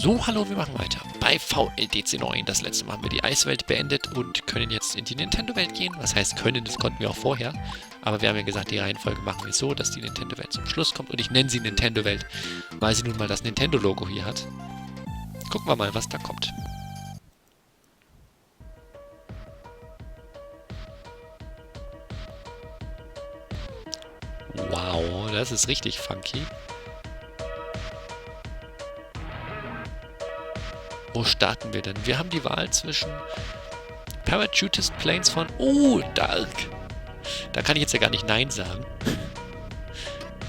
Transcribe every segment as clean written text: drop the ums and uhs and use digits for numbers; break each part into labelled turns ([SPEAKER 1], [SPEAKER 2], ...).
[SPEAKER 1] So, hallo, wir machen weiter. Bei VLDC 9. Das letzte Mal haben wir die Eiswelt beendet und können jetzt in die Nintendo-Welt gehen. Was heißt können, das konnten wir auch vorher. Aber wir haben ja gesagt, die Reihenfolge machen wir so, dass die Nintendo-Welt zum Schluss kommt. Und ich nenne sie Nintendo-Welt, weil sie nun mal das Nintendo-Logo hier hat. Gucken wir mal, was da kommt. Wow, das ist richtig funky. Wo starten wir denn? Wir haben die Wahl zwischen Parachutist Planes von... Oh, Dark. Da kann ich jetzt ja gar nicht Nein sagen.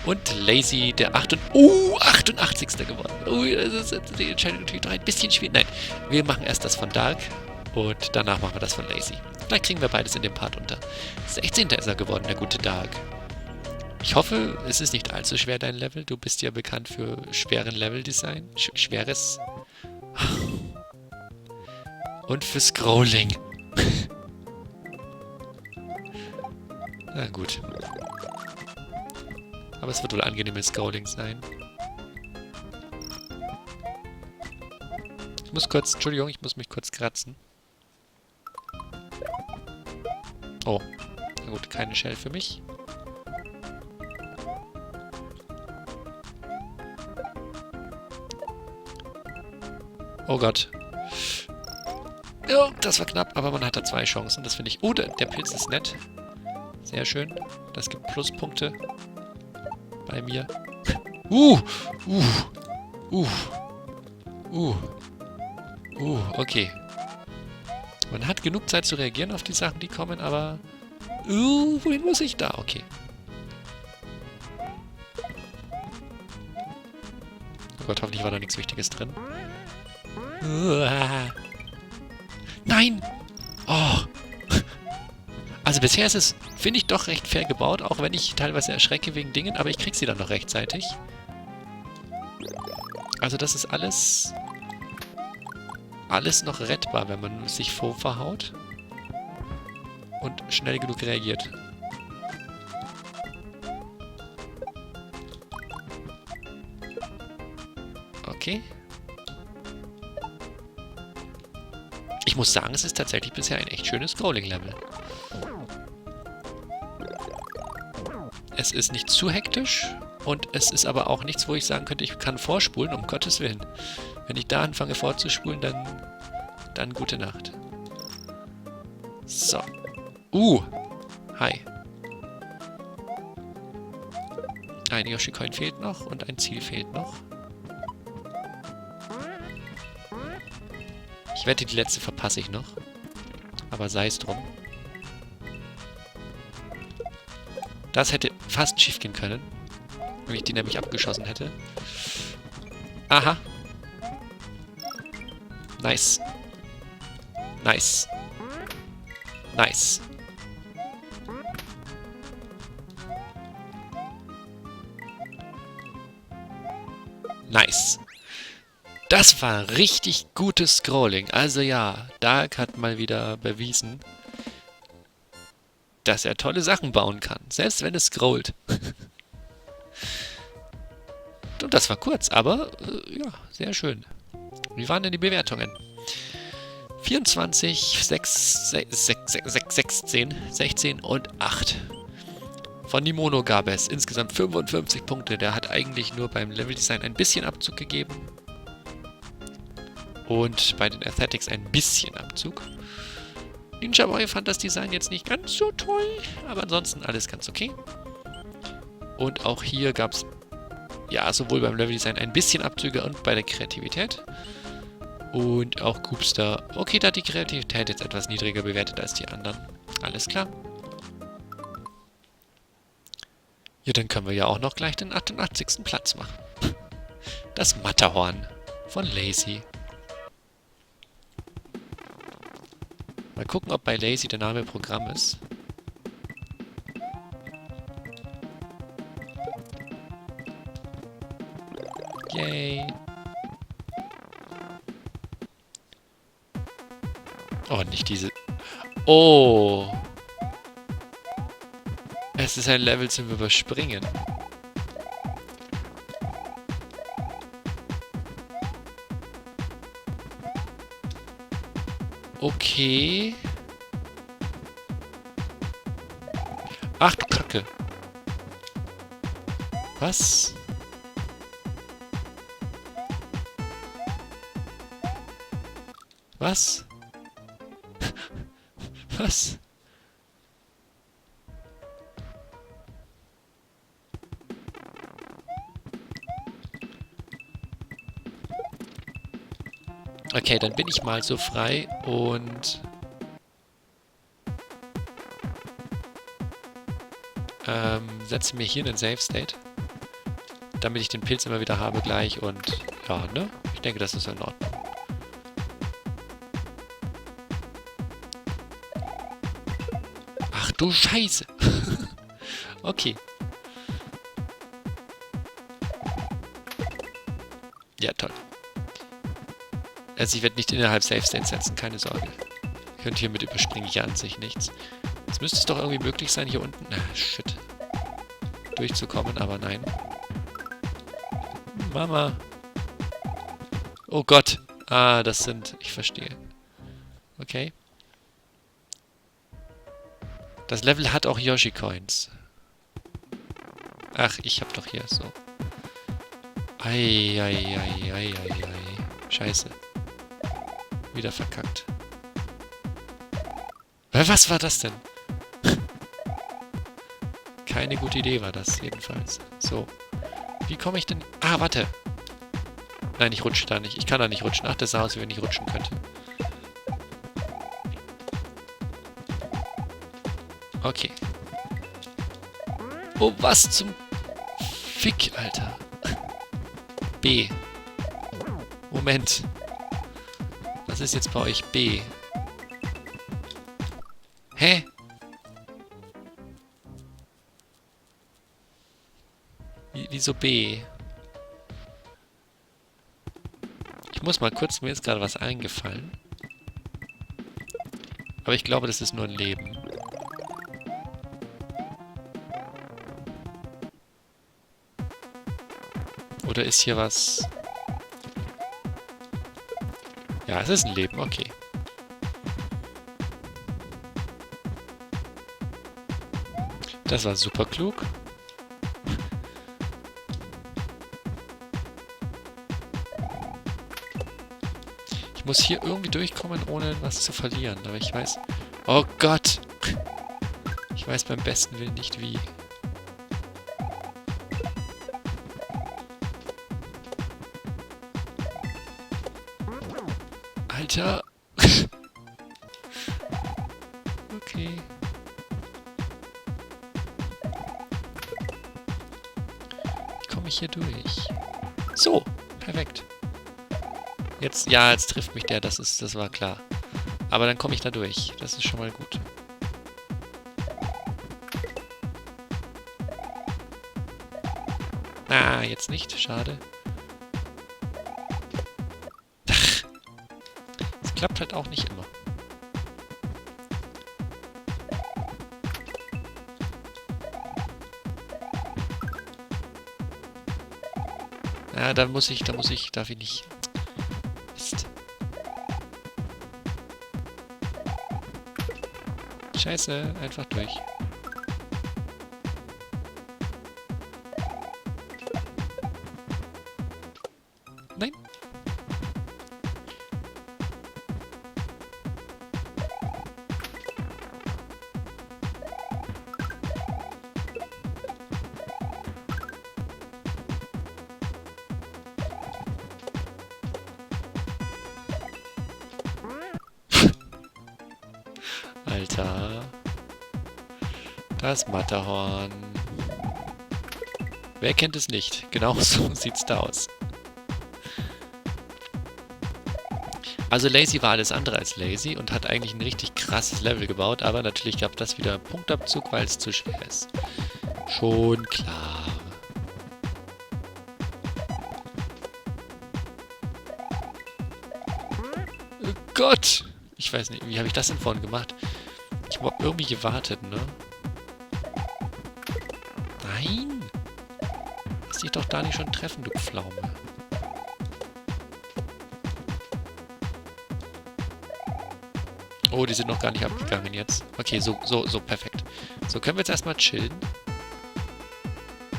[SPEAKER 1] Und Lazy, der 88. geworden. Das ist die Entscheidung natürlich ein bisschen schwierig. Nein, wir machen erst das von Dark und danach machen wir das von Lazy. Vielleicht kriegen wir beides in dem Part unter. 16. ist er geworden, der gute Dark. Ich hoffe, es ist nicht allzu schwer, dein Level. Du bist ja bekannt für schweren Leveldesign. Schweres... Und für Scrolling. Na gut. Aber es wird wohl angenehmes Scrolling sein. Ich muss kurz... Entschuldigung, ich muss mich kurz kratzen. Oh. Na gut, keine Shell für mich. Oh Gott. Ja, das war knapp, aber man hat da 2 Chancen. Das finde ich... Oh, der Pilz ist nett. Sehr schön. Das gibt Pluspunkte. Bei mir. Okay. Man hat genug Zeit zu reagieren auf die Sachen, die kommen, aber... wohin muss ich da? Okay. Oh Gott, hoffentlich war da nichts Wichtiges drin. Nein! Oh! Also bisher ist es, finde ich, doch recht fair gebaut, auch wenn ich teilweise erschrecke wegen Dingen, aber ich krieg sie dann noch rechtzeitig. Also das ist alles noch rettbar, wenn man sich verhaut und schnell genug reagiert. Okay. Ich muss sagen, es ist tatsächlich bisher ein echt schönes Scrolling-Level. Es ist nicht zu hektisch und es ist aber auch nichts, wo ich sagen könnte, ich kann vorspulen, um Gottes Willen. Wenn ich da anfange vorzuspulen, dann gute Nacht. So. Hi. Ein Yoshi-Coin fehlt noch und ein Ziel fehlt noch. Ich wette, die letzte verpasse ich noch. Aber sei es drum. Das hätte fast schief gehen können. Wenn ich die nämlich abgeschossen hätte. Aha. Nice. Nice. Nice. Nice. Das war richtig gutes Scrolling. Also ja, Dark hat mal wieder bewiesen, dass er tolle Sachen bauen kann. Selbst wenn es scrollt. Und das war kurz, aber ja, sehr schön. Wie waren denn die Bewertungen? 24, 16 und 8. Von Nimono gab es insgesamt 55 Punkte. Der hat eigentlich nur beim Leveldesign ein bisschen Abzug gegeben. Und bei den Aesthetics ein bisschen Abzug. Ninja Boy fand das Design jetzt nicht ganz so toll, aber ansonsten alles ganz okay. Und auch hier gab es, ja, sowohl beim Leveldesign ein bisschen Abzüge und bei der Kreativität. Und auch Coopster, okay, da hat die Kreativität jetzt etwas niedriger bewertet als die anderen. Alles klar. Ja, dann können wir ja auch noch gleich den 88. Platz machen. Das Matterhorn von Lazy. Mal gucken, ob bei Lazy der Name Programm ist. Yay. Oh, nicht diese... Oh. Es ist ein Level zum Überspringen. Okay. Ach du Kacke. Was? Was? Was? Okay, dann bin ich mal so frei und setze mir hier einen Safe State, damit ich den Pilz immer wieder habe gleich und ja, ne? Ich denke, das ist in Ordnung. Ach du Scheiße! Okay. Ja, toll. Also ich werde nicht innerhalb Safe State setzen, keine Sorge. Und hiermit überspringe ich ja an sich nichts. Jetzt müsste es doch irgendwie möglich sein, hier unten... Ah, shit. Durchzukommen, aber nein. Mama. Oh Gott. Ah, das sind... Ich verstehe. Okay. Das Level hat auch Yoshi-Coins. Ach, ich hab doch hier so. Ei. Scheiße. Wieder verkackt. Was war das denn? Keine gute Idee war das, jedenfalls. So. Wie komme ich denn... Ah, warte. Nein, ich rutsche da nicht. Ich kann da nicht rutschen. Ach, das sah aus, wie wenn ich rutschen könnte. Okay. Oh, was zum Fick, Alter. B. Moment. Was ist jetzt bei euch B? Hä? Wieso B? Ich muss mal kurz, mir ist gerade was eingefallen. Aber ich glaube, das ist nur ein Leben. Oder ist hier was... Ja, es ist ein Leben, okay. Das war super klug. Ich muss hier irgendwie durchkommen, ohne was zu verlieren. Aber ich weiß... Oh Gott! Ich weiß beim besten Willen nicht wie. Alter! Okay. Wie komme ich hier durch? So! Perfekt. Jetzt, ja, jetzt trifft mich der, das war klar. Aber dann komme ich da durch. Das ist schon mal gut. Ah, jetzt nicht. Schade. Ach. Es klappt halt auch nicht immer. Ja, darf ich nicht... Mist. Scheiße, einfach durch. Nein. Alter. Das Matterhorn. Wer kennt es nicht? Genau so sieht's da aus. Also Lazy war alles andere als lazy und hat eigentlich ein richtig krasses Level gebaut, aber natürlich gab das wieder Punktabzug, weil es zu schwer ist. Schon klar. Oh Gott! Ich weiß nicht, wie habe ich das denn vorhin gemacht? Ich habe irgendwie gewartet, ne? Nein! Lass dich doch da nicht schon treffen, du Pflaume. Oh, die sind noch gar nicht abgegangen jetzt. Okay, so, perfekt. So, können wir jetzt erstmal chillen.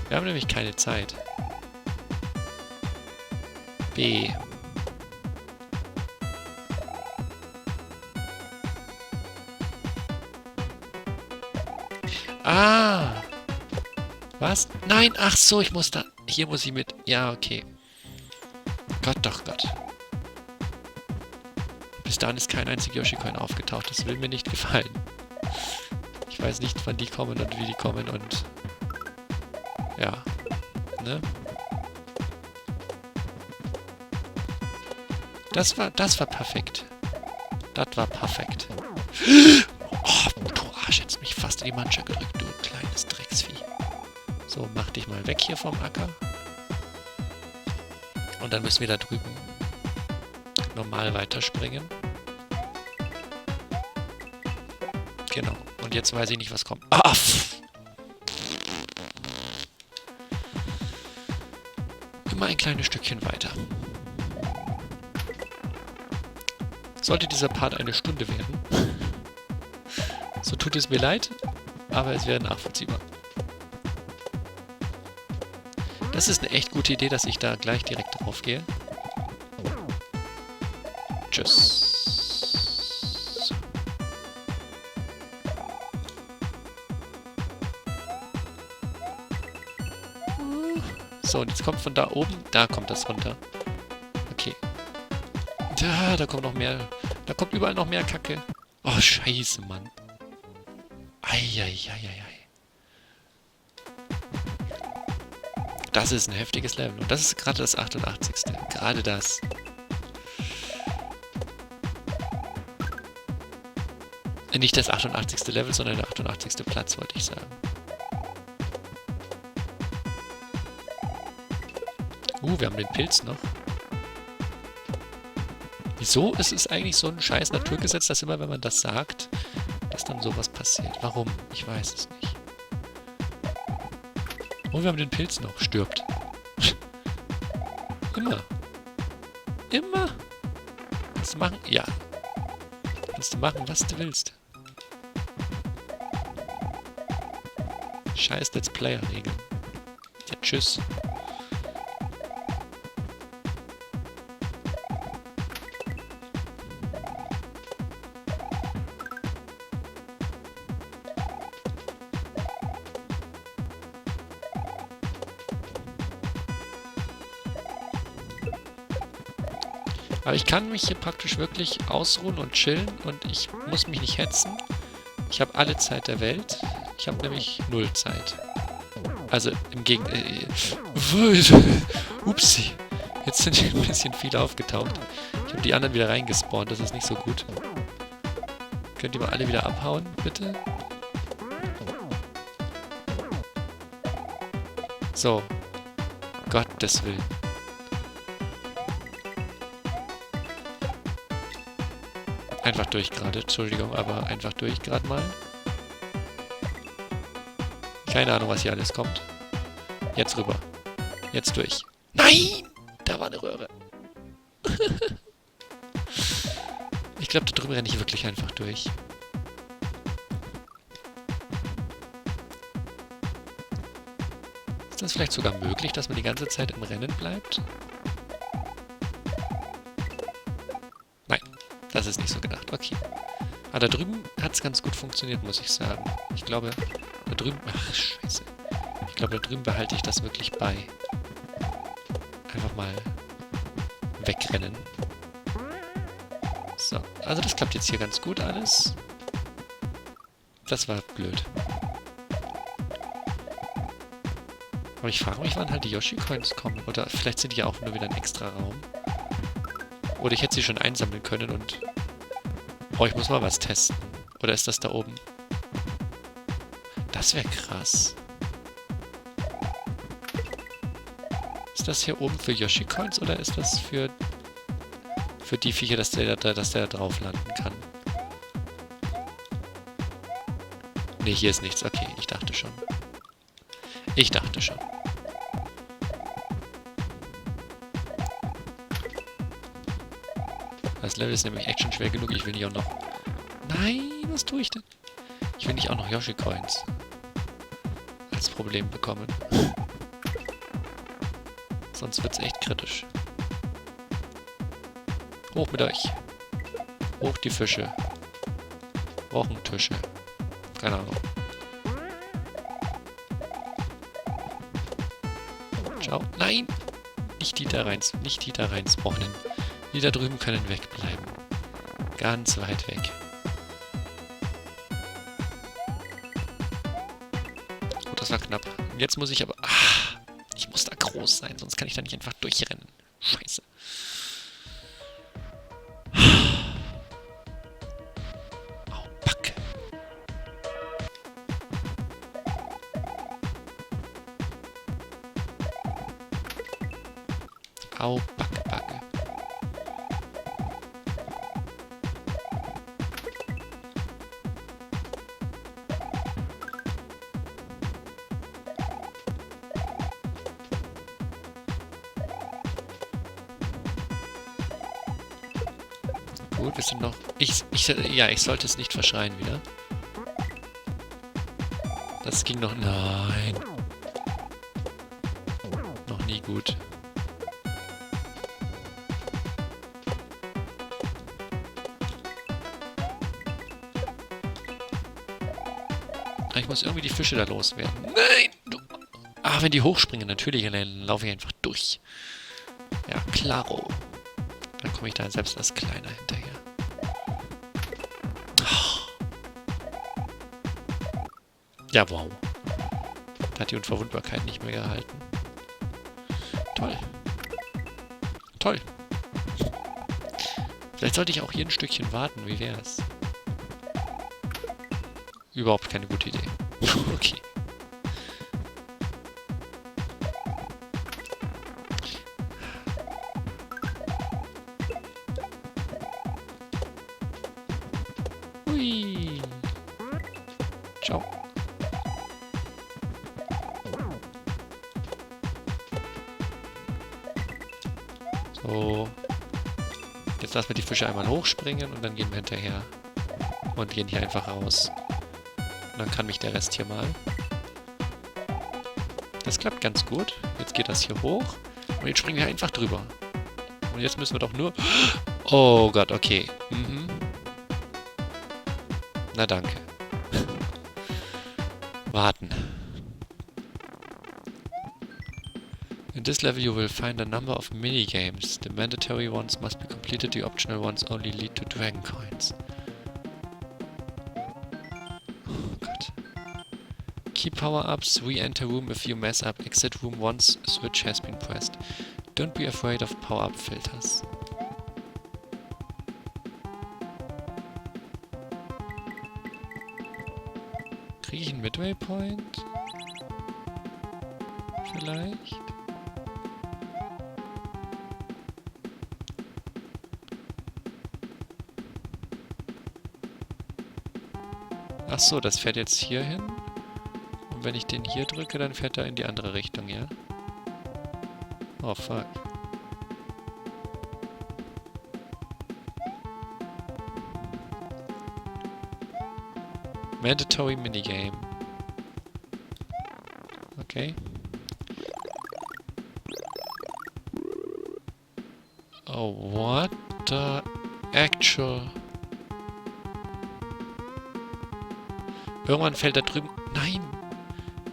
[SPEAKER 1] Wir haben nämlich keine Zeit. B. Ah! Was? Nein, ach so, ich muss da... Hier muss ich mit... Ja, okay. Gott, doch Gott. Bis dahin ist kein einziger Yoshi-Coin aufgetaucht. Das will mir nicht gefallen. Ich weiß nicht, wann die kommen und wie die kommen und... Ja. Ne? Das war perfekt. Das war perfekt. Oh, du Arsch, hättest mich fast in die Mannschaft gedrückt, du kleines Drecksvieh. So, mach dich mal weg hier vom Acker. Und dann müssen wir da drüben normal weiterspringen. Genau. Und jetzt weiß ich nicht, was kommt. Ah! Immer ein kleines Stückchen weiter. Sollte dieser Part eine Stunde werden, so tut es mir leid, aber es wäre nachvollziehbar. Das ist eine echt gute Idee, dass ich da gleich direkt drauf gehe. Tschüss. So, und jetzt kommt von da oben, da kommt das runter. Okay. Da kommt noch mehr. Da kommt überall noch mehr Kacke. Oh, scheiße, Mann. Eieieiei. Das ist ein heftiges Level. Und das ist gerade das 88. Gerade das. Nicht das 88. Level, sondern der 88. Platz, wollte ich sagen. Wir haben den Pilz noch. Wieso ist es eigentlich so ein scheiß Naturgesetz, dass immer, wenn man das sagt, dass dann sowas passiert? Warum? Ich weiß es nicht. Oh, wir haben den Pilz noch. Stirbt. Immer. Immer. Kannst du machen? Ja. Kannst du machen, was du willst. Scheiß Let's Player-Regeln. Ja, tschüss. Aber ich kann mich hier praktisch wirklich ausruhen und chillen und ich muss mich nicht hetzen. Ich habe alle Zeit der Welt. Ich habe nämlich 0 Zeit. Also im Gegenteil... Upsi. Jetzt sind hier ein bisschen viele aufgetaucht. Ich habe die anderen wieder reingespawnt. Das ist nicht so gut. Könnt ihr mal alle wieder abhauen, bitte? So. Gottes Willen. Einfach durch gerade, Entschuldigung, aber einfach durch gerade mal. Keine Ahnung, was hier alles kommt. Jetzt rüber. Jetzt durch. Nein! Da war eine Röhre. Ich glaube, da drüben renne ich wirklich einfach durch. Ist das vielleicht sogar möglich, dass man die ganze Zeit im Rennen bleibt? Nein. Das ist nicht so gedacht. Okay. Aber da drüben hat es ganz gut funktioniert, muss ich sagen. Ich glaube, da drüben... Ach, scheiße. Ich glaube, da drüben behalte ich das wirklich bei. Einfach mal wegrennen. So. Also das klappt jetzt hier ganz gut alles. Das war blöd. Aber ich frage mich, wann halt die Yoshi-Coins kommen. Oder vielleicht sind die ja auch nur wieder ein extra Raum. Oder ich hätte sie schon einsammeln können und... Oh, ich muss mal was testen. Oder ist das da oben? Das wäre krass. Ist das hier oben für Yoshi-Coins oder ist das für die Viecher, dass der da drauf landen kann? Ne, hier ist nichts. Okay, ich dachte schon. Ich dachte schon. Das Level ist nämlich echt schon schwer genug. Ich will nicht auch noch Nein, was tue ich denn? Ich will nicht auch noch Yoshi-Coins als Problem bekommen. Sonst wird's echt kritisch. Hoch mit euch. Hoch die Fische. Wochentische. Keine Ahnung. Ciao. Nein! Nicht die da rein, nicht die da rein spawnen. Die da drüben können wegbleiben. Ganz weit weg. Gut, das war knapp. Und jetzt muss ich aber... Ah, ich muss da groß sein, sonst kann ich da nicht einfach durchrennen. Scheiße. Au, Backe. Au, Backe, Backe. Gut, wir sind noch... Ja, ich sollte es nicht verschreien wieder. Das ging noch... Nein. Noch nie gut. Ich muss irgendwie die Fische da loswerden. Nein! Du. Ah, wenn die hochspringen, natürlich, dann laufe ich einfach durch. Ja, klaro. Dann komme ich da selbst als Kleiner hinterher. Oh. Ja, wow. Da hat die Unverwundbarkeit nicht mehr gehalten. Toll. Toll. Vielleicht sollte ich auch hier ein Stückchen warten. Wie wär's? Überhaupt keine gute Idee. Okay. Hui. Ciao. So. Jetzt lassen wir die Fische einmal hochspringen und dann gehen wir hinterher. Und gehen hier einfach raus. Und dann kann mich der Rest hier mal. Das klappt ganz gut. Jetzt geht das hier hoch. Und jetzt springen wir einfach drüber. Und jetzt müssen wir doch nur... Oh Gott, okay. Mhm. Na danke. Warten. In this level you will find a number of mini-games. The mandatory ones must be completed. The optional ones only lead to dragon coins. Key power-ups. Re-enter room if you mess up. Exit room once switch has been pressed. Don't be afraid of power-up filters. Kriege ich einen Midway Point? Vielleicht? Ach so, das fährt jetzt hier hin. Und wenn ich den hier drücke, dann fährt er in die andere Richtung, ja? Oh, fuck. Mandatory Minigame. Okay. Oh, what the actual... Irgendwann fällt da drüben... Nein!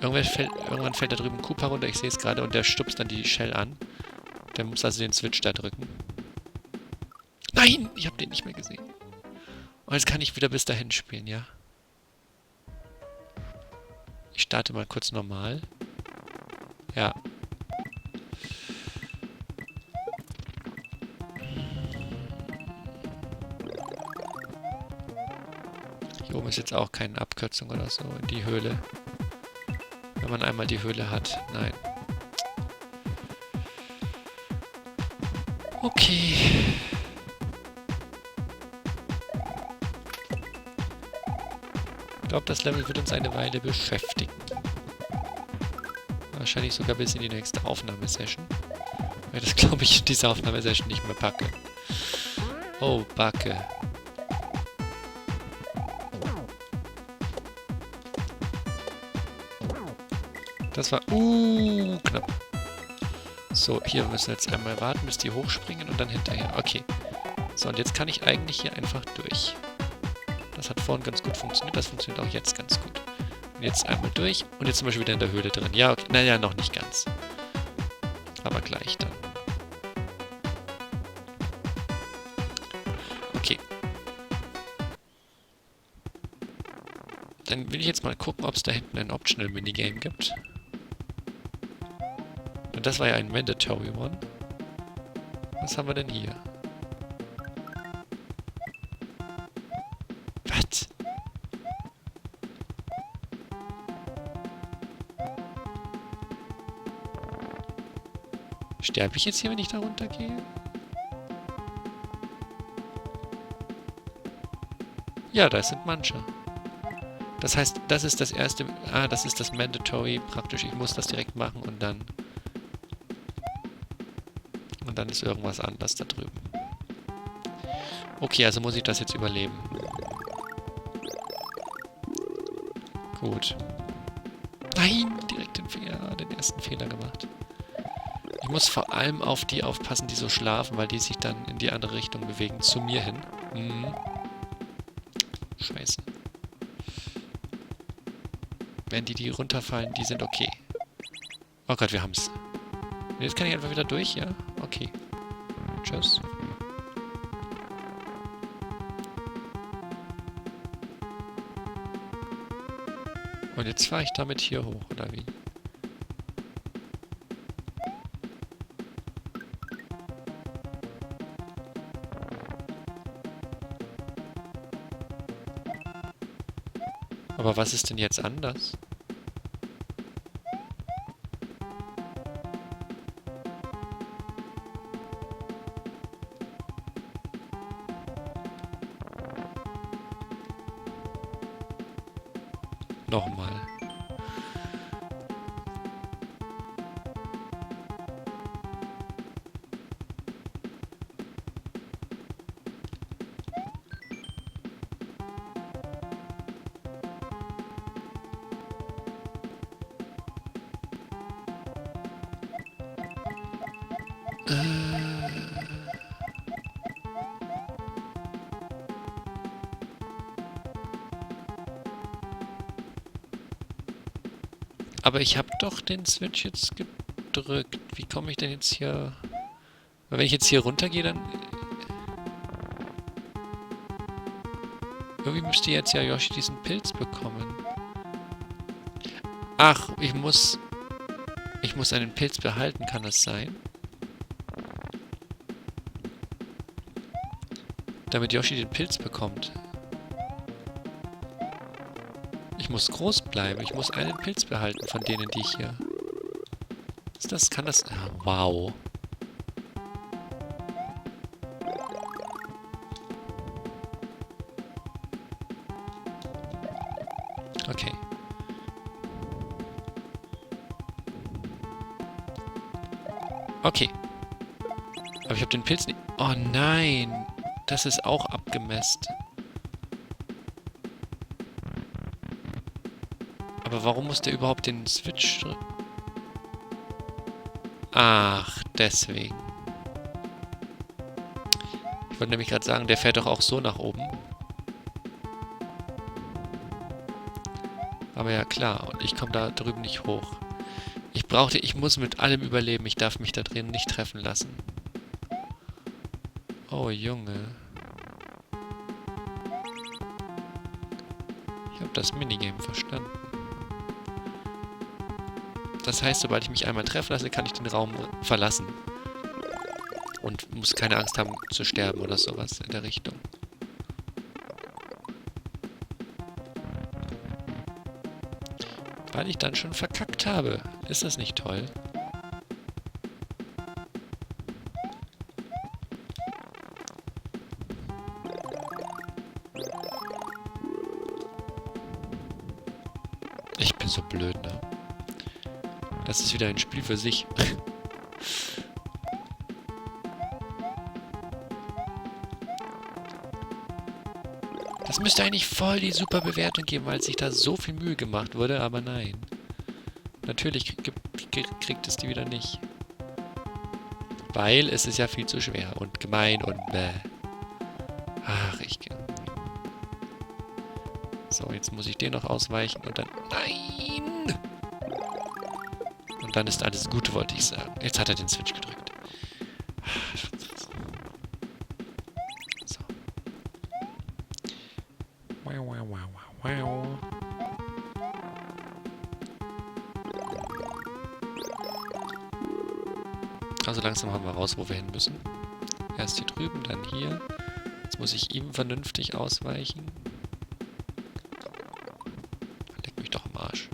[SPEAKER 1] Irgendwann fällt da drüben ein Koopa runter, ich sehe es gerade, und der stupst dann die Shell an. Der muss also den Switch da drücken. Nein! Ich habe den nicht mehr gesehen. Und jetzt kann ich wieder bis dahin spielen, ja? Ich starte mal kurz normal. Ja. Hier oben ist jetzt auch keine Abkürzung oder so in die Höhle. Wenn man einmal die Höhle hat. Nein. Okay. Ich glaube, das Level wird uns eine Weile beschäftigen. Wahrscheinlich sogar bis in die nächste Aufnahmesession. Weil das, glaube ich, in dieser Aufnahmesession nicht mehr packe. Oh, Backe. Das war, knapp. So, hier müssen wir jetzt einmal warten, bis die hochspringen und dann hinterher. Okay. So, und jetzt kann ich eigentlich hier einfach durch. Das hat vorhin ganz gut funktioniert, das funktioniert auch jetzt ganz gut. Und jetzt einmal durch und jetzt sind wir schon wieder in der Höhle drin. Ja, okay. Naja, noch nicht ganz. Aber gleich dann. Okay. Dann will ich jetzt mal gucken, ob es da hinten ein Optional Minigame gibt. Und das war ja ein Mandatory One. Was haben wir denn hier? Was? Sterbe ich jetzt hier, wenn ich da runtergehe? Ja, da sind manche. Das heißt, das ist das erste... Ah, das ist das Mandatory praktisch. Ich muss das direkt machen und dann... Und dann ist irgendwas anders da drüben. Okay, also muss ich das jetzt überleben. Gut. Nein, direkt den ersten Fehler gemacht. Ich muss vor allem auf die aufpassen, die so schlafen, weil die sich dann in die andere Richtung bewegen, zu mir hin. Scheiße. Wenn die runterfallen, die sind okay. Oh Gott, wir haben's. Und jetzt kann ich einfach wieder durch, ja? Okay. Tschüss. Und jetzt fahre ich damit hier hoch, oder wie? Aber was ist denn jetzt anders? Nochmal. Aber ich habe doch den Switch jetzt gedrückt. Wie komme ich denn jetzt hier... Weil wenn ich jetzt hier runtergehe, dann... Irgendwie müsste jetzt ja Yoshi diesen Pilz bekommen. Ach, ich muss einen Pilz behalten, kann das sein? Damit Yoshi den Pilz bekommt. Ich muss groß bleiben. Ich muss einen Pilz behalten von denen, die ich hier... Ist das... Kann das... Ah, wow. Okay. Okay. Aber ich habe den Pilz nicht... Oh nein! Das ist auch abgemäst. Aber warum muss der überhaupt den Switch... Ach, deswegen. Ich wollte nämlich gerade sagen, der fährt doch auch so nach oben. Aber ja, klar. Und ich komme da drüben nicht hoch. Ich muss mit allem überleben. Ich darf mich da drin nicht treffen lassen. Oh, Junge. Ich habe das Minigame verstanden. Das heißt, sobald ich mich einmal treffen lasse, kann ich den Raum verlassen. Und muss keine Angst haben zu sterben oder sowas in der Richtung. Weil ich dann schon verkackt habe. Ist das nicht toll? Ich bin so blöd, ne? Das ist wieder ein Spiel für sich. Das müsste eigentlich voll die super Bewertung geben, weil sich da so viel Mühe gemacht wurde, aber nein. Natürlich kriegt es die wieder nicht. Weil es ist ja viel zu schwer und gemein und ach, so, jetzt muss ich den noch ausweichen und dann... Nein! Und dann ist alles gut, wollte ich sagen. Jetzt hat er den Switch gedrückt. So. Wow, wow, wow, wow, wow. Also langsam haben wir raus, wo wir hin müssen. Erst hier drüben, dann hier. Jetzt muss ich ihm vernünftig ausweichen. Leck mich doch am Arsch.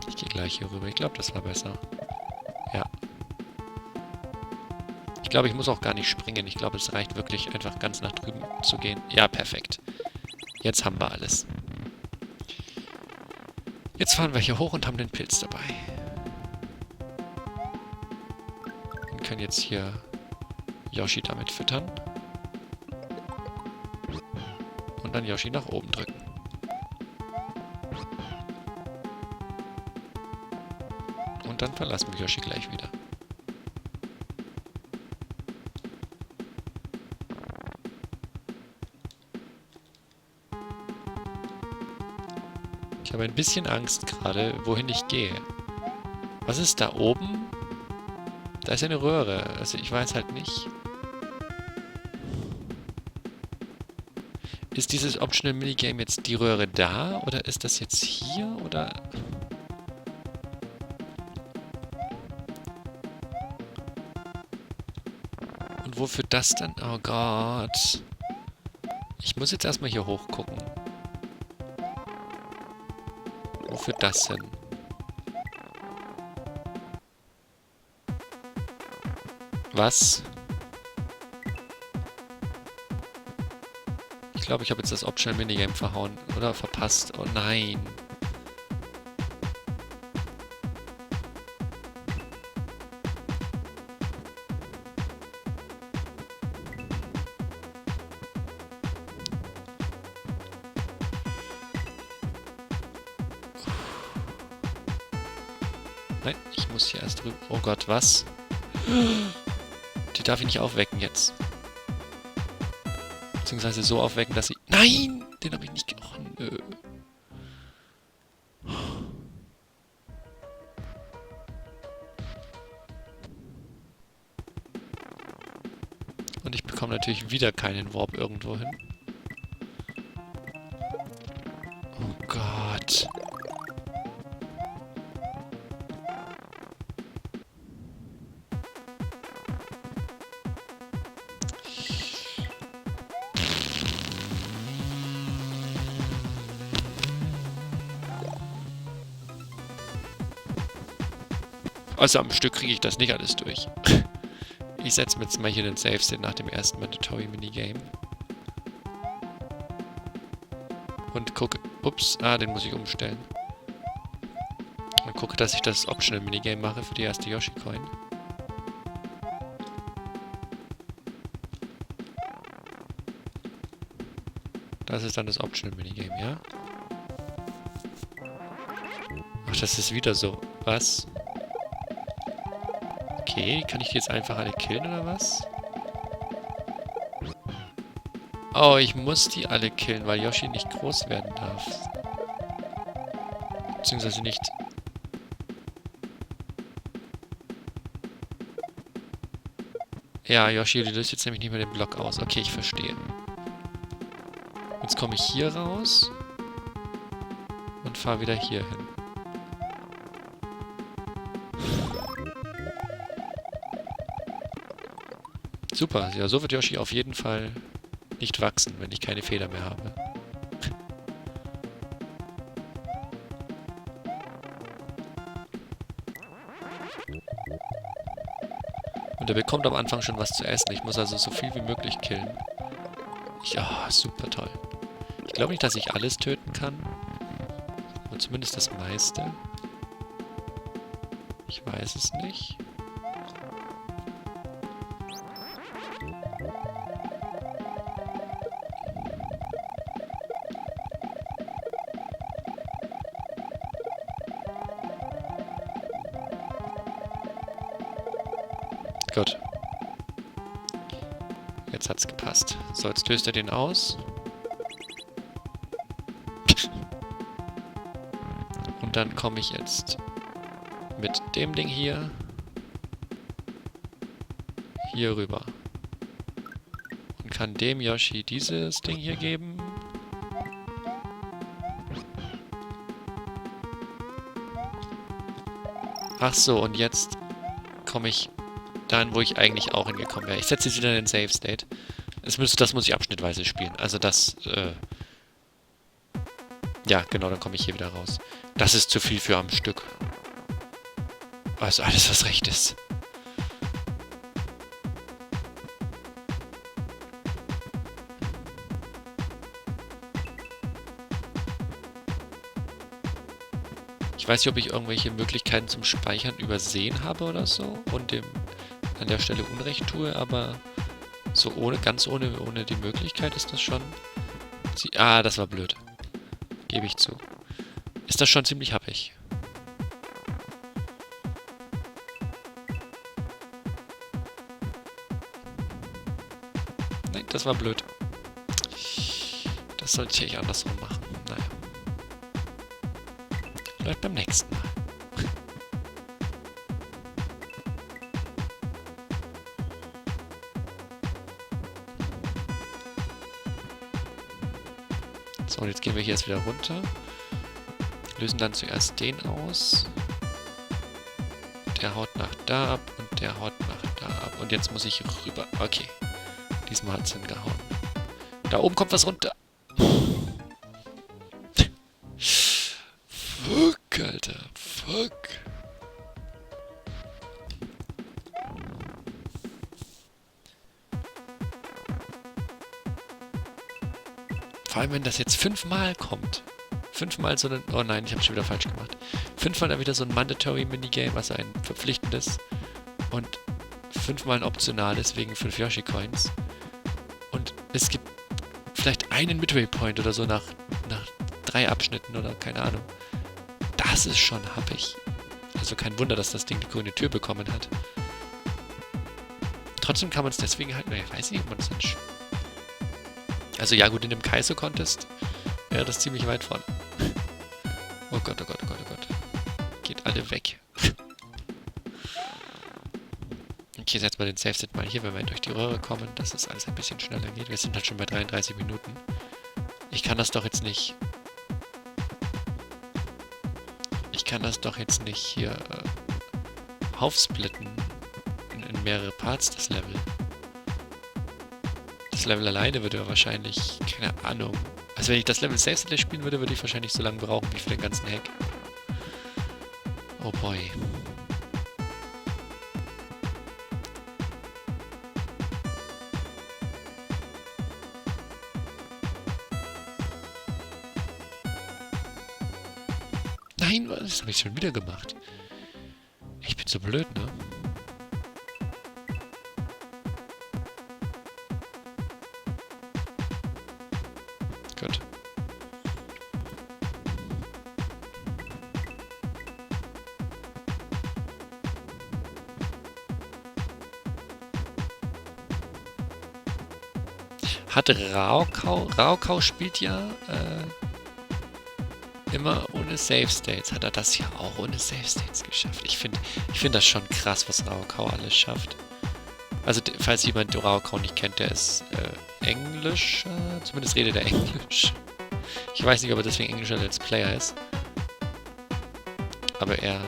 [SPEAKER 1] Ich gehe gleich hier rüber. Ich glaube, das war besser. Ja. Ich glaube, ich muss auch gar nicht springen. Ich glaube, es reicht wirklich, einfach ganz nach drüben zu gehen. Ja, perfekt. Jetzt haben wir alles. Jetzt fahren wir hier hoch und haben den Pilz dabei. Und können jetzt hier Yoshi damit füttern. Und dann Yoshi nach oben drücken. Und dann verlassen wir Yoshi gleich wieder. Ich habe ein bisschen Angst gerade, wohin ich gehe. Was ist da oben? Da ist eine Röhre. Also ich weiß halt nicht. Ist dieses Optional Minigame jetzt die Röhre da? Oder ist das jetzt hier? Oder... Und wo führt das dann? Oh Gott. Ich muss jetzt erstmal hier hoch gucken. Wo führt das hin? Was? Ich glaube, ich habe jetzt das Optional Minigame verhauen. Oder verpasst. Oh nein. Nein, ich muss hier erst drüber. Oh Gott, was? Die darf ich nicht aufwecken jetzt. Beziehungsweise so aufwecken, dass sie... Nein! Den habe ich nicht... Oh, nö. Und ich bekomme natürlich wieder keinen Warp irgendwo hin. Oh Gott. Also am Stück kriege ich das nicht alles durch. Ich setze mir jetzt mal hier den Save State nach dem ersten Mandatory Minigame. Und gucke... Ups, den muss ich umstellen. Und gucke, dass ich das Optional Minigame mache für die erste Yoshi-Coin. Das ist dann das Optional Minigame, ja? Ach, das ist wieder so. Was? Okay, kann ich die jetzt einfach alle killen, oder was? Oh, ich muss die alle killen, weil Yoshi nicht groß werden darf. Beziehungsweise nicht... Ja, Yoshi löst jetzt nämlich nicht mehr den Block aus. Okay, ich verstehe. Jetzt komme ich hier raus und fahre wieder hier hin. Super, ja, so wird Yoshi auf jeden Fall nicht wachsen, wenn ich keine Feder mehr habe. Und er bekommt am Anfang schon was zu essen. Ich muss also so viel wie möglich killen. Ja, super toll. Ich glaube nicht, dass ich alles töten kann. Aber zumindest das meiste. Ich weiß es nicht. Gut. Jetzt hat's gepasst. So, jetzt löst er den aus. Und dann komme ich jetzt mit dem Ding hier rüber. Und kann dem Yoshi dieses Ding hier geben. Ach so, und jetzt komme ich dahin, wo ich eigentlich auch hingekommen wäre. Ich setze jetzt wieder in den Save State. Das muss ich abschnittweise spielen. Also das, ja, genau, dann komme ich hier wieder raus. Das ist zu viel für am Stück. Also alles, was recht ist. Ich weiß nicht, ob ich irgendwelche Möglichkeiten zum Speichern übersehen habe oder so und dem an der Stelle Unrecht tue, aber so ganz ohne die Möglichkeit ist das schon... das war blöd. Gebe ich zu. Ist das schon ziemlich happig. Nein, das war blöd. Das sollte ich andersrum machen. Naja. Vielleicht beim nächsten Mal. So, und jetzt gehen wir hier jetzt wieder runter. Lösen dann zuerst den aus. Der haut nach da ab und der haut nach da ab. Und jetzt muss ich rüber. Okay. Diesmal hat es hingehauen. Da oben kommt was runter. Fuck, Alter. Fuck. Vor allem, wenn das jetzt 5-mal kommt. 5-mal so ein... Oh nein, ich habe schon wieder falsch gemacht. 5-mal dann wieder so ein Mandatory Minigame, also ein verpflichtendes. Und 5-mal ein optionales wegen 5 Yoshi-Coins. Und es gibt vielleicht einen Midway Point oder so nach 3 Abschnitten oder keine Ahnung. Das ist schon happig. Also kein Wunder, dass das Ding die grüne Tür bekommen hat. Trotzdem kann man es deswegen halt... Ich weiß nicht, ob man es dann... Also ja gut, in dem Kaizo-Contest wäre das ziemlich weit vorne. Oh Gott, oh Gott, oh Gott, oh Gott. Geht alle weg. Okay, setzt mal den Save-Set mal hier, wenn wir durch die Röhre kommen, dass das alles ein bisschen schneller geht. Wir sind halt schon bei 33 Minuten. Ich kann das doch jetzt nicht... Ich kann das doch jetzt nicht hier aufsplitten in mehrere Parts, das Level. Das Level alleine würde wahrscheinlich, keine Ahnung. Also wenn ich das Level selbst spielen würde, würde ich wahrscheinlich so lange brauchen wie für den ganzen Hack. Oh boy. Nein, was habe ich schon wieder gemacht? Ich bin so blöd, ne? Gut. Hat Raukau spielt ja immer ohne Save States. Hat er das ja auch ohne Save States geschafft? Ich find das schon krass, was Raukau alles schafft. Also, falls jemand Raukau nicht kennt, der ist Englisch. Zumindest redet er Englisch. Ich weiß nicht, ob er deswegen englischer Let's Player ist. Aber er...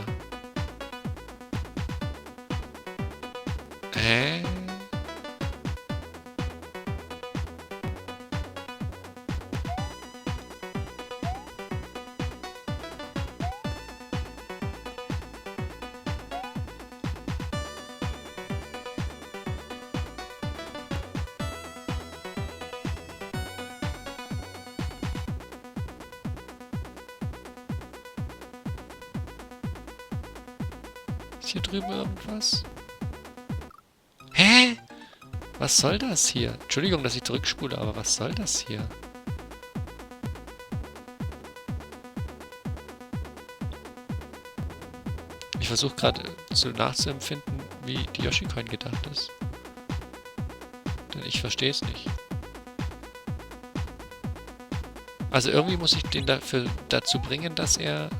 [SPEAKER 1] Ist hier drüben irgendwas? Hä? Was soll das hier? Entschuldigung, dass ich zurückspule, aber was soll das hier? Ich versuche gerade so nachzuempfinden, wie die Yoshi-Coin gedacht ist. Denn ich verstehe es nicht. Also irgendwie muss ich den dazu bringen, dass er...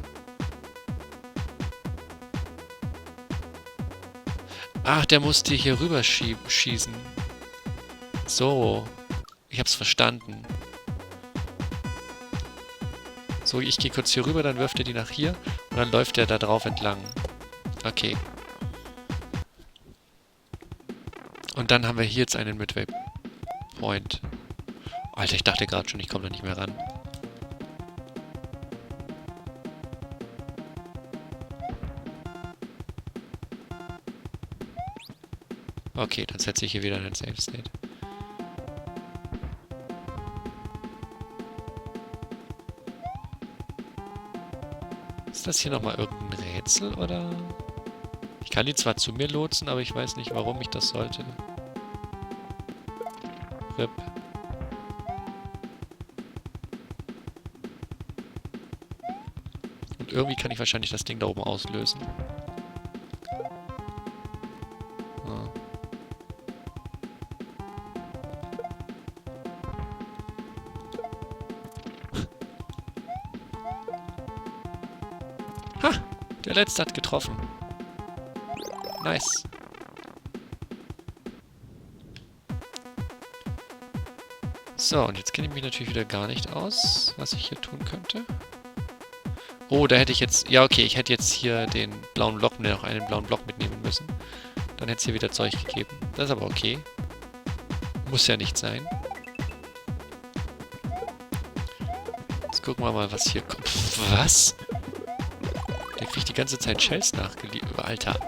[SPEAKER 1] Ach, der musste hier rüber schießen. So. Ich hab's verstanden. So, ich gehe kurz hier rüber, dann wirft er die nach hier und dann läuft er da drauf entlang. Okay. Und dann haben wir hier jetzt einen Midway Point. Alter, ich dachte gerade schon, ich komme da nicht mehr ran. Okay, dann setze ich hier wieder einen Save State. Ist das hier nochmal irgendein Rätsel, oder? Ich kann die zwar zu mir lotsen, aber ich weiß nicht, warum ich das sollte. RIP. Und irgendwie kann ich wahrscheinlich das Ding da oben auslösen. Ha! Der Letzte hat getroffen. Nice. So, und jetzt kenne ich mich natürlich wieder gar nicht aus, was ich hier tun könnte. Oh, da hätte ich jetzt... Ja, okay, ich hätte jetzt hier den blauen Block, noch einen blauen Block mitnehmen müssen. Dann hätte es hier wieder Zeug gegeben. Das ist aber okay. Muss ja nicht sein. Jetzt gucken wir mal, was hier kommt. Was? Der kriegt die ganze Zeit Shells nachgeliefert. Alter.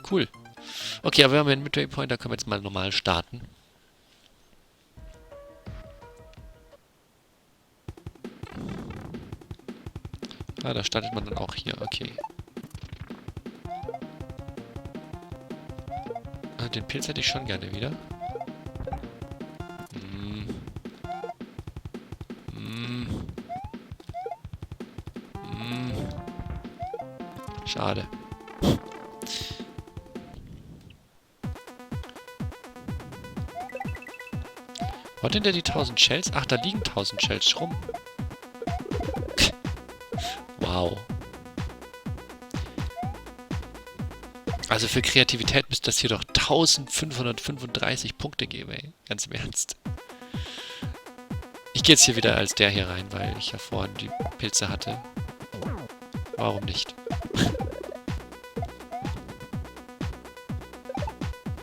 [SPEAKER 1] Cool. Okay, aber wir haben einen Midway Point, da können wir jetzt mal normal starten. Ah, da startet man dann auch hier, okay. Ah, den Pilz hätte ich schon gerne wieder. Schade. Wo hat denn der die 1000 Shells? Ach, da liegen 1000 Shells rum. Wow. Also für Kreativität müsste das hier doch 1535 Punkte geben, ey. Ganz im Ernst. Ich gehe jetzt hier wieder als der hier rein, weil ich ja vorhin die Pilze hatte. Warum nicht?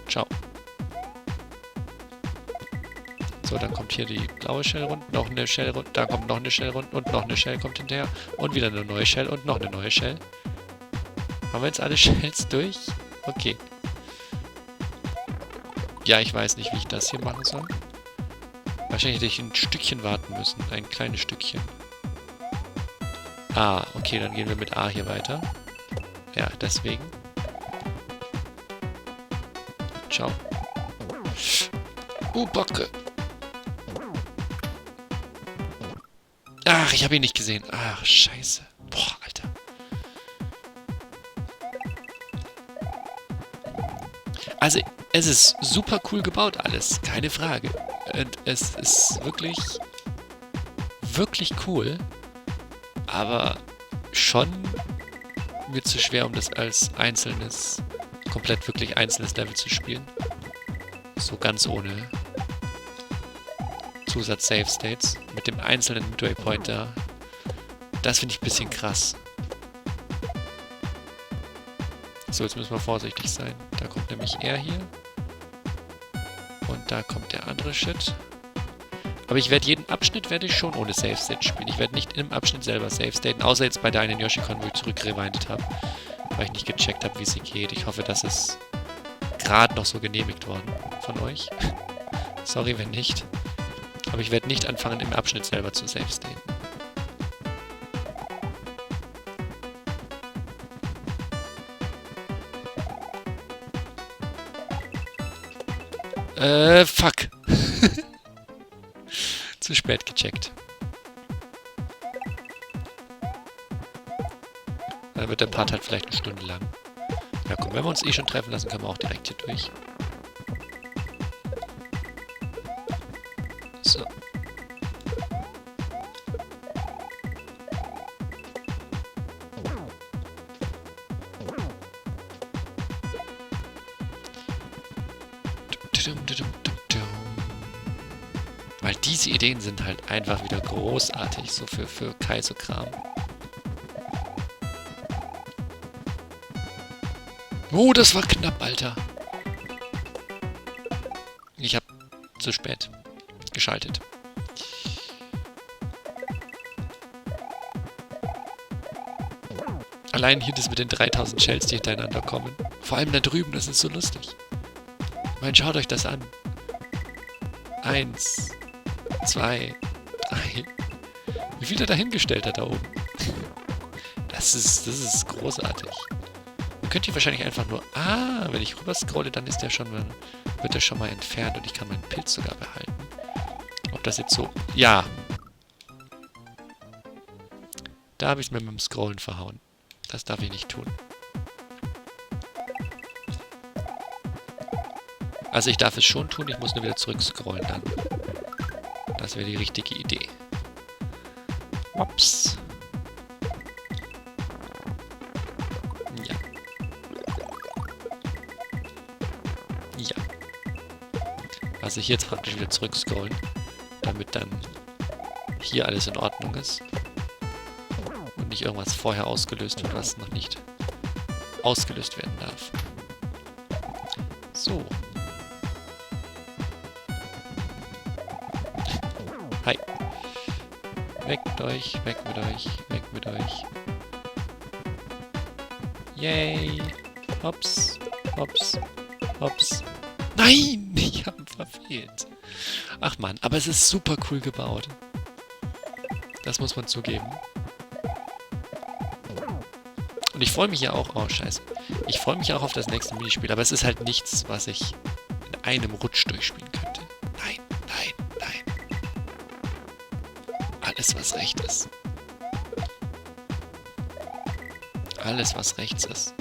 [SPEAKER 1] Ciao. So, dann kommt hier die blaue Shell rund, noch eine Shell rund, da kommt noch eine Shell rund und noch eine Shell kommt hinterher und wieder eine neue Shell und noch eine neue Shell. Haben wir jetzt alle Shells durch? Okay. Ja, ich weiß nicht, wie ich das hier machen soll. Wahrscheinlich hätte ich ein Stückchen warten müssen, ein kleines Stückchen. Ah, okay, dann gehen wir mit A hier weiter. Ja, deswegen. Ciao. Bocke. Ach, ich habe ihn nicht gesehen. Ach, scheiße. Boah, Alter. Also, es ist super cool gebaut alles. Keine Frage. Und es ist wirklich, wirklich cool. Aber schon mir zu schwer, um das als einzelnes, komplett wirklich einzelnes Level zu spielen. So ganz ohne Zusatz-Save-States. Mit dem einzelnen Midway Point da. Das finde ich ein bisschen krass. So, jetzt müssen wir vorsichtig sein. Da kommt nämlich er hier. Und da kommt der andere Shit. Aber ich werde jeden Abschnitt schon ohne Save-State spielen. Ich werde nicht im Abschnitt selber Save-Staten, außer jetzt bei der einen Yoshi-Con, wo ich zurückrewindet habe. Weil ich nicht gecheckt habe, wie sie geht. Ich hoffe, das ist gerade noch so genehmigt worden von euch. Sorry, wenn nicht. Aber ich werde nicht anfangen, im Abschnitt selber zu save-staten. Fuck. Zu spät gecheckt. Dann wird der Part halt vielleicht eine Stunde lang. Ja komm, wenn wir uns eh schon treffen lassen, können wir auch direkt hier durch. So. Weil diese Ideen sind halt einfach wieder großartig, so für Kaizo-Kram. Oh, das war knapp, Alter. Ich hab zu spät geschaltet. Allein hier das mit den 3000 Shells, die hintereinander kommen. Vor allem da drüben, das ist so lustig. Ich meine, schaut euch das an. 1, 2, 3. Wie viel er da hingestellt hat da oben. Das ist großartig. Man könnte hier wahrscheinlich einfach nur... Ah, wenn ich rüber scrolle, dann ist der schon mal, wird der schon mal entfernt und ich kann meinen Pilz sogar behalten. Ob das jetzt so... Ja. Da habe ich es mir mit dem Scrollen verhauen. Das darf ich nicht tun. Also ich darf es schon tun, ich muss nur wieder zurückscrollen dann. Das wäre die richtige Idee. Ups. Ja. Ja. Also hier jetzt praktisch wieder zurückscrollen, damit dann hier alles in Ordnung ist. Und nicht irgendwas vorher ausgelöst wird, was noch nicht ausgelöst werden darf. So. Hi. Weg mit euch, weg mit euch, weg mit euch. Yay. Hops, hops, hops. Nein, ich habe verfehlt. Ach man, aber es ist super cool gebaut. Das muss man zugeben. Und ich freue mich ja auch... Oh, scheiße. Ich freue mich auch auf das nächste Minispiel, aber es ist halt nichts, was ich in einem Rutsch durchspielen könnte. Nein, nein, nein. Alles, was recht ist. Alles, was rechts ist.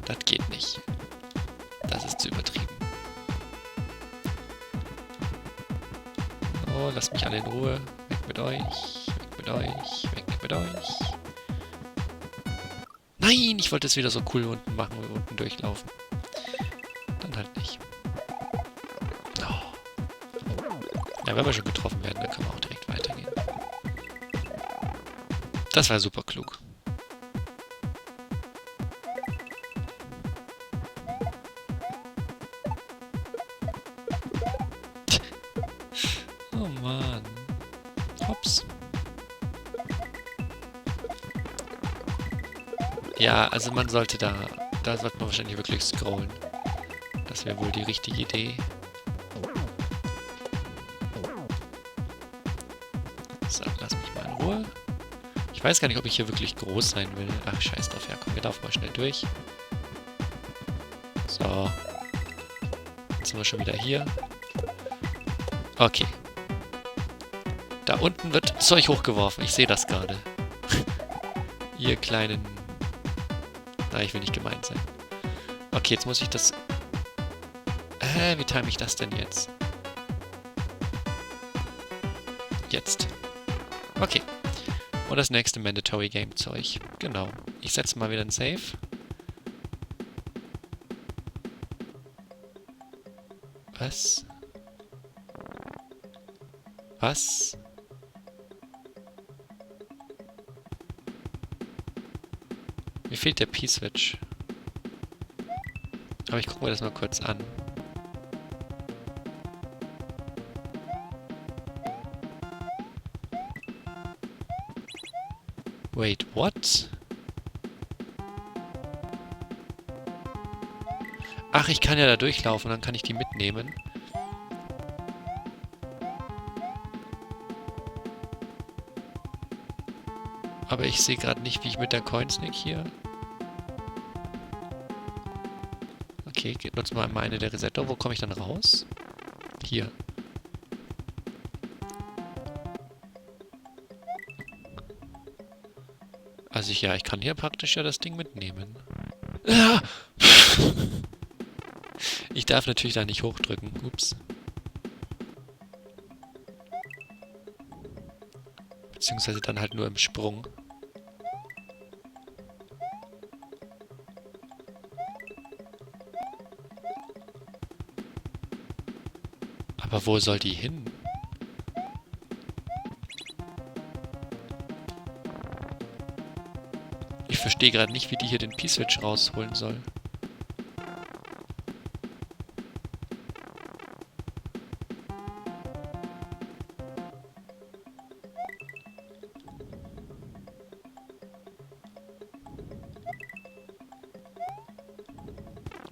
[SPEAKER 1] Das geht nicht. Das ist zu übertrieben. Oh, lasst mich alle in Ruhe. Weg mit euch. Weg mit euch. Weg mit euch. Nein, ich wollte es wieder so cool unten machen, unten durchlaufen. Dann halt nicht. Oh. Ja, wenn wir schon getroffen werden, dann können wir auch direkt weitergehen. Das war super klug. Oh Mann. Hops. Ja, also man sollte da sollte man wahrscheinlich wirklich scrollen. Das wäre wohl die richtige Idee. So, lass mich mal in Ruhe. Ich weiß gar nicht, ob ich hier wirklich groß sein will. Ach, scheiß drauf. Ja, komm, wir laufen mal schnell durch. So. Jetzt sind wir schon wieder hier. Okay. Da unten wird Zeug hochgeworfen. Ich sehe das gerade. Ihr kleinen... Na, ich will nicht gemein sein. Okay, jetzt muss ich das... wie time ich das denn jetzt? Jetzt. Okay. Und das nächste Mandatory Game Zeug. Genau. Ich setze mal wieder ein Save. Was? Was? Mir fehlt der P-Switch. Aber ich gucke mir das mal kurz an. Wait, what? Ach, ich kann ja da durchlaufen, dann kann ich die mitnehmen. Aber ich sehe gerade nicht, wie ich mit der Coinsnick hier... Okay, nutze mal eine der Resettor. Wo komme ich dann raus? Hier. Also ich kann hier praktisch ja das Ding mitnehmen. Ah! Ich darf natürlich da nicht hochdrücken. Ups. Beziehungsweise dann halt nur im Sprung. Aber wo soll die hin? Ich verstehe gerade nicht, wie die hier den P-Switch rausholen soll.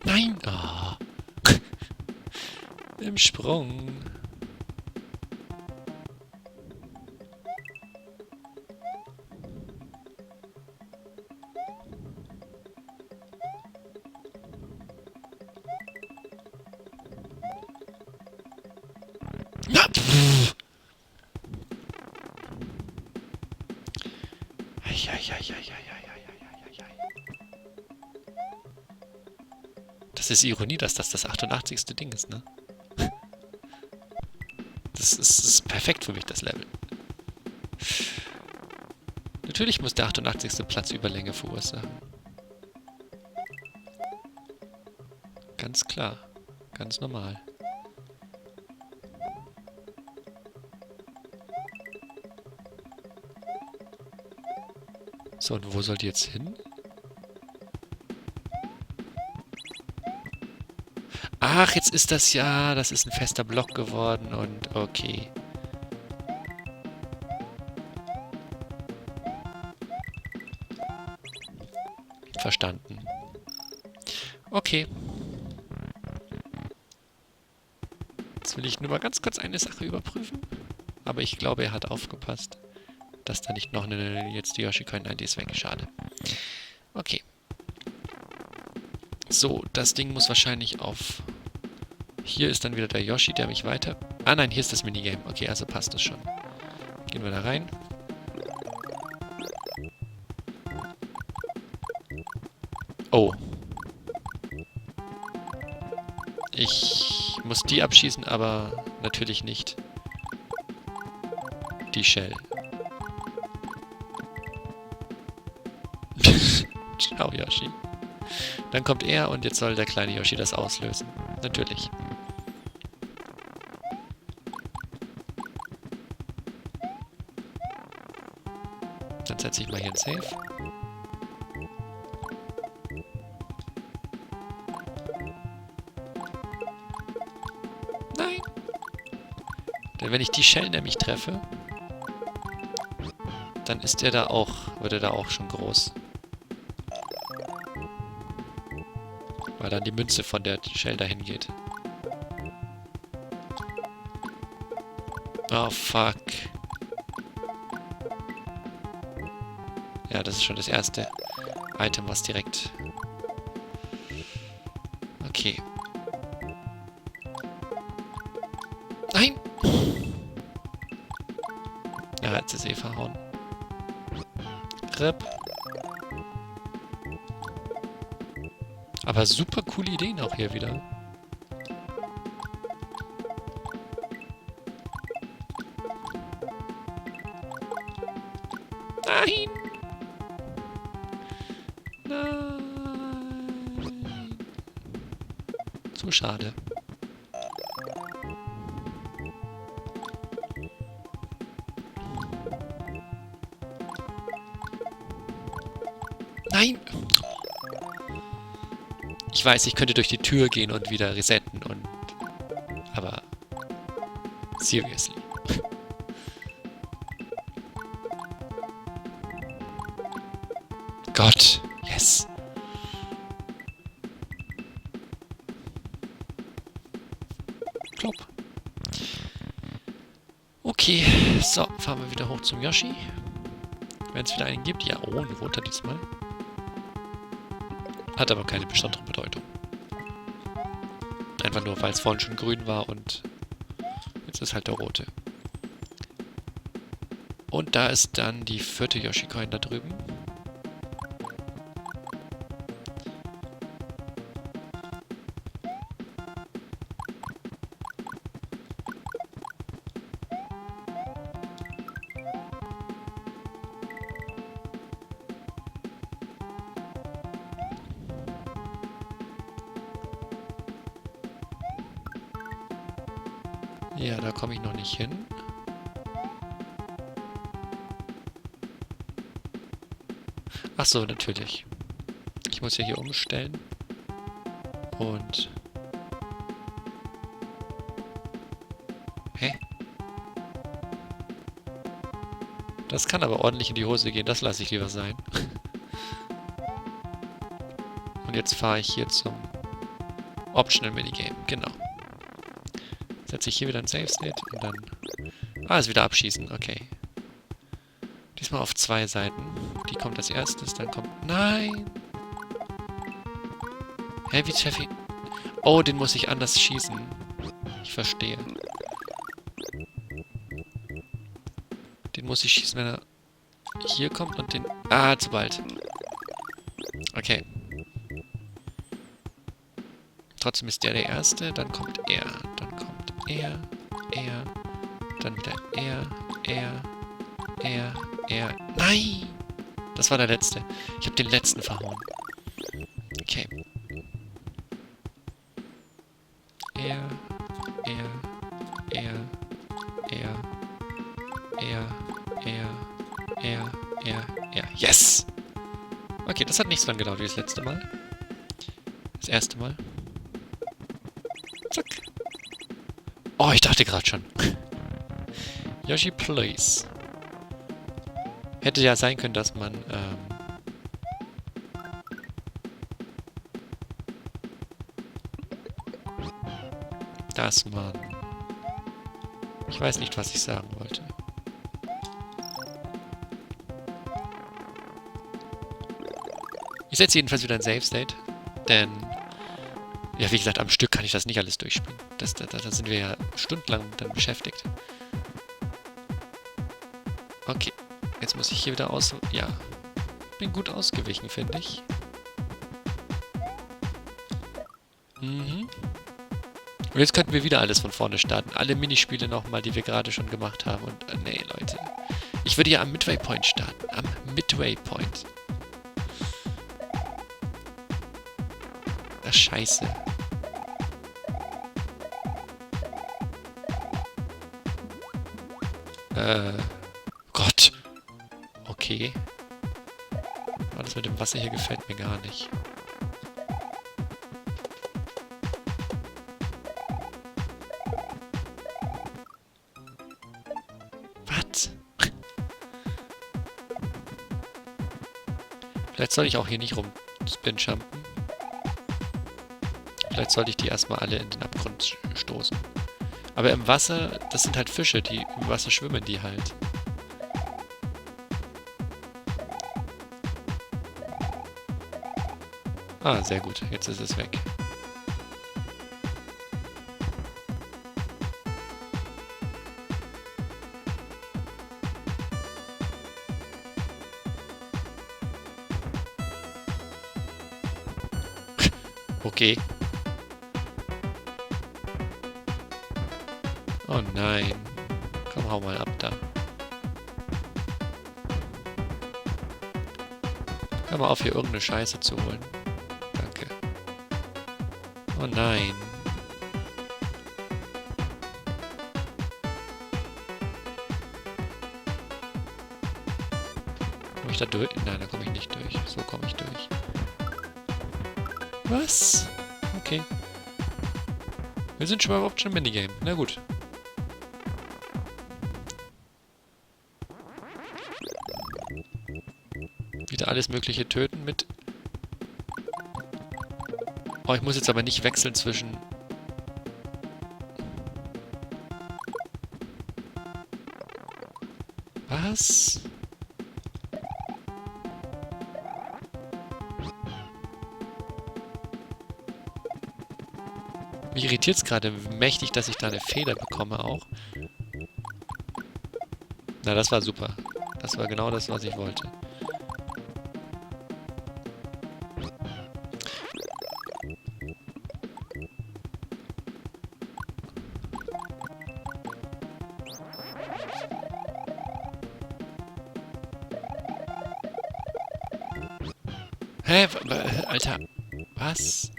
[SPEAKER 1] Nein! Ah. Im Sprung. Na, pff. Das ist Ironie, dass das 88. Ding ist, ne? Das ist perfekt für mich, das Level. Natürlich muss der 88. Platz Überlänge verursachen. Ganz klar. Ganz normal. So, und wo soll die jetzt hin? Ach, jetzt ist das ja... Das ist ein fester Block geworden und okay. Verstanden. Okay. Jetzt will ich nur mal ganz kurz eine Sache überprüfen. Aber ich glaube, er hat aufgepasst, dass da nicht noch eine... Jetzt die Yoshi-Coin... Nein, die ist weg. Schade. Okay. So, das Ding muss wahrscheinlich auf... Hier ist dann wieder der Yoshi, der mich weiter... Ah nein, hier ist das Minigame. Okay, also passt das schon. Gehen wir da rein. Oh. Ich muss die abschießen, aber natürlich nicht die Shell. Ciao, Yoshi. Dann kommt er und jetzt soll der kleine Yoshi das auslösen. Natürlich. Dann setze ich mal hier ein Save. Nein! Denn wenn ich die Shell nämlich treffe, dann ist wird er da auch schon groß. Weil dann die Münze von der Shell dahin geht. Oh, fuck. Ja, das ist schon das erste Item, was direkt... Okay. Nein! Ja, jetzt ist verhauen. RIP. Aber super coole Ideen auch hier wieder. Nein! Nein! Zu schade. Nein! Ich weiß, ich könnte durch die Tür gehen und wieder resetten und... Aber... Seriously. Gott! Yes! Klopp. Okay, so, fahren wir wieder hoch zum Yoshi. Wenn es wieder einen gibt. Ja, oh, ein roter diesmal. Hat aber keine besondere Bedeutung. Einfach nur, weil es vorhin schon grün war und jetzt ist halt der rote. Und da ist dann die 4. Yoshi-Coin da drüben. Ja, da komme ich noch nicht hin. Ach so, natürlich. Ich muss ja hier umstellen. Und... Hä? Das kann aber ordentlich in die Hose gehen. Das lasse ich lieber sein. Und jetzt fahre ich hier zum Optional Minigame. Genau. Setze ich hier wieder ein Save State und dann... Ah, ist wieder abschießen. Okay. Diesmal auf 2 Seiten. Die kommt als erstes, dann kommt... Nein! Hä, wie treffe ich... Oh, den muss ich anders schießen. Ich verstehe. Den muss ich schießen, wenn er hier kommt und den... Ah, zu bald. Okay. Trotzdem ist der Erste, dann kommt er, dann kommt er, dann wieder er. Nein! Das war der letzte. Ich habe den letzten verhauen. Okay. Er. Yes! Okay, das hat nicht so lange gedauert wie das letzte Mal. Das erste Mal. Zack. Oh, ich dachte gerade schon. Yoshi, please. Hätte ja sein können, dass man, ich weiß nicht, was ich sagen wollte. Ich setze jedenfalls wieder ein Save State, denn, ja, wie gesagt, am Stück kann ich das nicht alles durchspielen. Da sind wir ja stundenlang dann beschäftigt. Okay, jetzt muss ich hier wieder aus... Ja, bin gut ausgewichen, finde ich. Mhm. Und jetzt könnten wir wieder alles von vorne starten. Alle Minispiele nochmal, die wir gerade schon gemacht haben. Und, nee, Leute. Ich würde ja am Midway Point starten. Am Midway Point. Ach, scheiße. Gott. Okay. Alles mit dem Wasser hier gefällt mir gar nicht. Was? Vielleicht soll ich auch hier nicht rumspin-jumpen. Vielleicht sollte ich die erstmal alle in den Abgrund stoßen. Aber im Wasser, das sind halt Fische, die im Wasser schwimmen die halt. Ah, sehr gut. Jetzt ist es weg. Okay. Oh nein. Komm, hau mal ab da. Hör mal auf, hier irgendeine Scheiße zu holen. Danke. Oh nein. Komme ich da durch? Nein, da komme ich nicht durch. So komme ich durch. Was? Okay. Wir sind schon beim Optional Minigame. Na gut. Wieder alles Mögliche töten mit... Oh, ich muss jetzt aber nicht wechseln zwischen... Was? Mich irritiert es gerade mächtig, dass ich da eine Feder bekomme auch. Na, das war super. Das war genau das, was ich wollte. Hä? Alter. Was?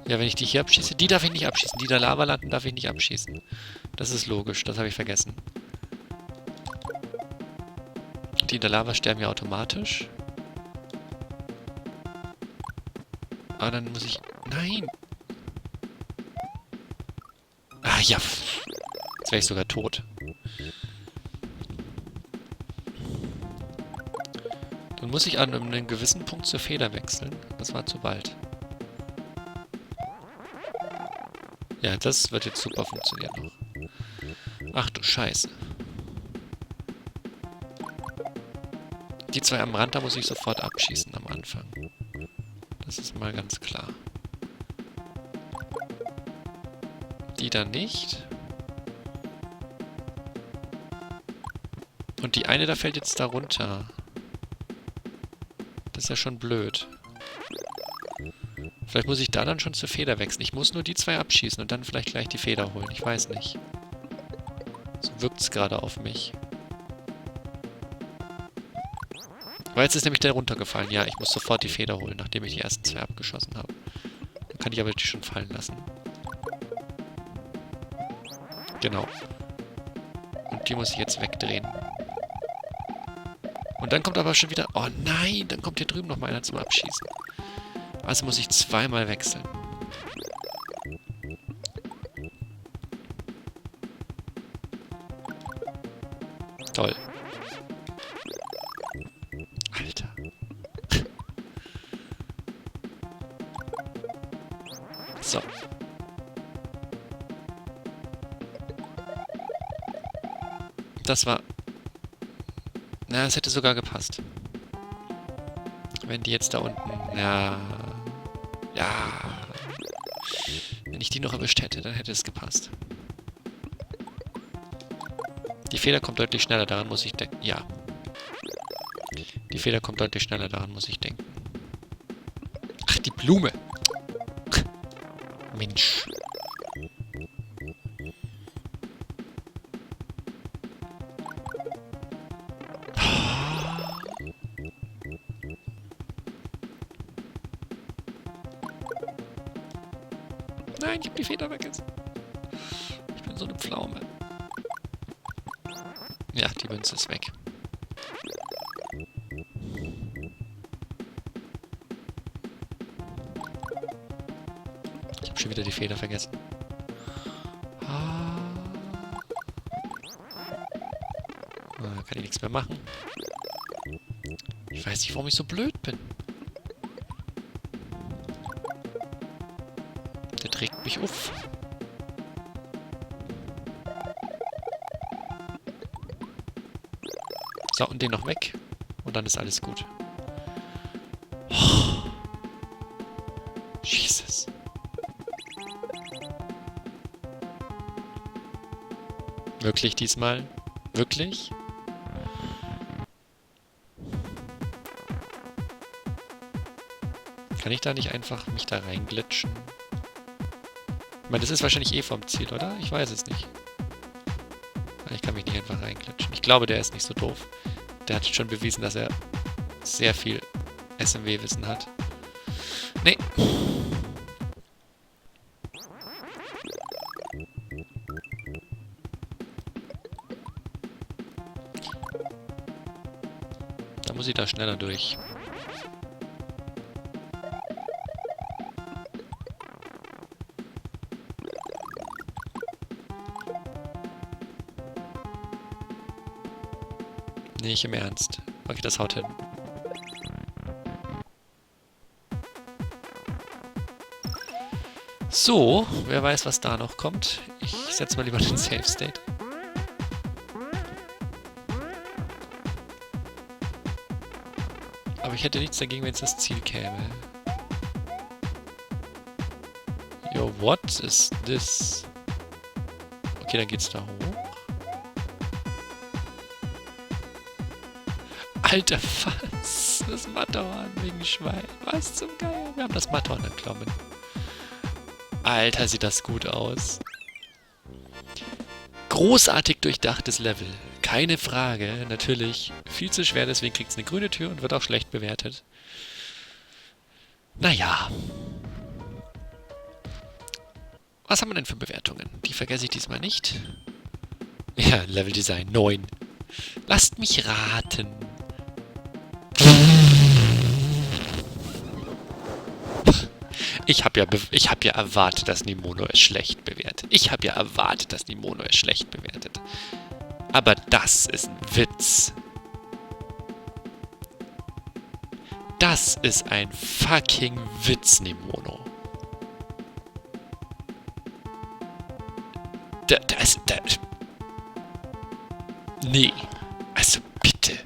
[SPEAKER 1] Ja, wenn ich die hier abschieße... Die darf ich nicht abschießen. Die da Lava landen, darf ich nicht abschießen. Das ist logisch. Das habe ich vergessen. Die in der Lava sterben ja automatisch. Aber dann muss ich... Nein! Ah, ja. Jetzt wäre ich sogar tot. Dann muss ich an einem gewissen Punkt zur Feder wechseln. Das war zu bald. Ja, das wird jetzt super funktionieren noch. Ach du Scheiße. Die zwei am Rand, da muss ich sofort abschießen am Anfang. Das ist mal ganz klar. Die da nicht. Und die eine da fällt jetzt da runter. Das ist ja schon blöd. Vielleicht muss ich da dann schon zur Feder wechseln. Ich muss nur die zwei abschießen und dann vielleicht gleich die Feder holen. Ich weiß nicht. So wirkt es gerade auf mich. Weil jetzt ist nämlich der runtergefallen. Ja, ich muss sofort die Feder holen, nachdem ich die ersten zwei abgeschossen habe. Dann kann ich aber die schon fallen lassen. Genau. Und die muss ich jetzt wegdrehen. Und dann kommt aber schon wieder... Oh nein, dann kommt hier drüben noch mal einer zum Abschießen. Also muss ich zweimal wechseln. Toll. Alter. So. Das war... Na, es hätte sogar gepasst. Wenn die jetzt da unten... Ja... Ja... Wenn ich die noch erwischt hätte, dann hätte es gepasst. Die Feder kommt deutlich schneller, daran muss ich denken. Ja. Die Feder kommt deutlich schneller, daran muss ich denken. Ach, die Blume! Mensch. Nein, ich hab die Feder vergessen. Ich bin so eine Pflaume. Ja, die Münze ist weg. Ich habe schon wieder die Feder vergessen. Da kann ich nichts mehr machen. Ich weiß nicht, warum ich so blöd bin. Der trägt mich auf. So, und den noch weg. Und dann ist alles gut. Oh. Jesus. Wirklich diesmal? Wirklich? Kann ich da nicht einfach mich da reinglitschen? Ich meine, das ist wahrscheinlich eh vom Ziel, oder? Ich weiß es nicht. Ich kann mich nicht einfach reinglitschen. Ich glaube, der ist nicht so doof. Der hat schon bewiesen, dass er sehr viel SMW-Wissen hat. Nee. Da muss ich da schneller durch. Nicht im Ernst. Okay, das haut hin. So, wer weiß, was da noch kommt. Ich setze mal lieber den Save State. Aber ich hätte nichts dagegen, wenn es das Ziel käme. Yo, what is this? Okay, dann geht's da hoch. Alter, was? Das Matterhorn wegen Schwein. Was zum Geier? Wir haben das Matterhorn entklommen. Alter, sieht das gut aus. Großartig durchdachtes Level. Keine Frage. Natürlich viel zu schwer, deswegen kriegt es eine grüne Tür und wird auch schlecht bewertet. Naja. Was haben wir denn für Bewertungen? Die vergesse ich diesmal nicht. Ja, Level Design 9. Lasst mich raten. Ich hab ja erwartet, dass Nimono es schlecht bewertet. Aber das ist ein Witz. Das ist ein fucking Witz, Nimono. Nee. Also bitte.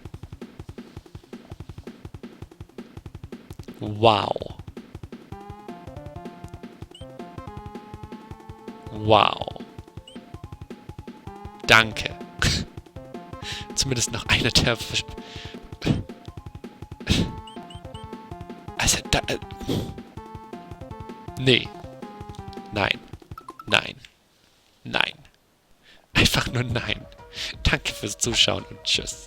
[SPEAKER 1] Wow. Wow. Danke. Zumindest noch einer der... Also, nee. Nein. Nein. Nein. Einfach nur nein. Danke fürs Zuschauen und tschüss.